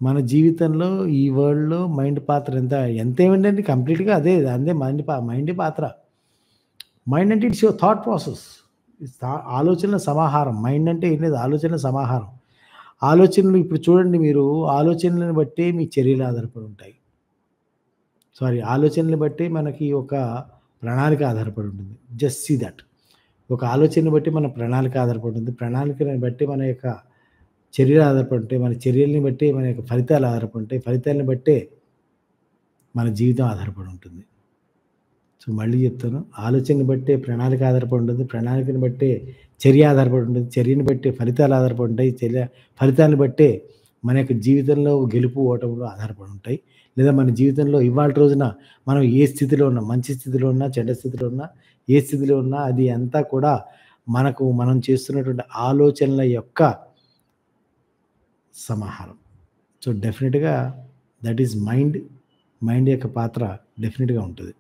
మన జీవితంలో ఈ వరల్డ్‌లో మైండ్ పాత్ర ఎంతేముందండి కంప్లీట్‌గా అదే మైండే పాత్ర. మైండ్ అంటే ఇట్స్ యువర్ థాట్ ప్రాసెస్. ఆలోచనల సమాహారం. మైండ్ అంటే ఏం లేదు ఆలోచనల సమాహారం. ఆలోచనలు ఇప్పుడు చూడండి మీరు ఆలోచనలను బట్టే మీ చర్యలు ఆధారపడి ఉంటాయి. ఆలోచనలు బట్టి మనకి ఒక ప్రణాళిక ఆధారపడి ఉంటుంది. Just see that. ఒక ఆలోచనను బట్టి మన ప్రణాళిక ఆధారపడి ఉంటుంది. ప్రణాళికను బట్టి మన యొక్క చర్యలు ఆధారపడి ఉంటాయి. మన చర్యలని బట్టి మన యొక్క ఫలితాలు ఆధారపడి ఉంటాయి. ఫలితాలను బట్టే మన జీవితం ఆధారపడి ఉంటుంది. మళ్ళీ చెప్తాను. ఆలోచనని బట్టే ప్రణాళిక ఆధారపడి ఉంటుంది. ప్రణాళికను బట్టే చర్య ఆధారపడి ఉంటుంది. చర్యను బట్టే ఫలితాలు ఆధారపడి ఉంటాయి. ఫలితాలను బట్టే మన యొక్క జీవితంలో గెలుపు, ఓటములు ఆధారపడి ఉంటాయి. లేదా మన జీవితంలో ఇవాల్టి రోజున మనం ఏ స్థితిలో ఉన్నా, మంచి స్థితిలో ఉన్నా, చెడ్డ స్థితిలో ఉన్నా, ఏ స్థితిలో ఉన్నా అది అంతా కూడా మనం చేస్తున్నటువంటి ఆలోచనల యొక్క సమాహారం. డెఫినిట్‌గా దట్ ఈస్ మైండ్. మైండ్ యొక్క పాత్ర డెఫినిట్‌గా ఉంటది.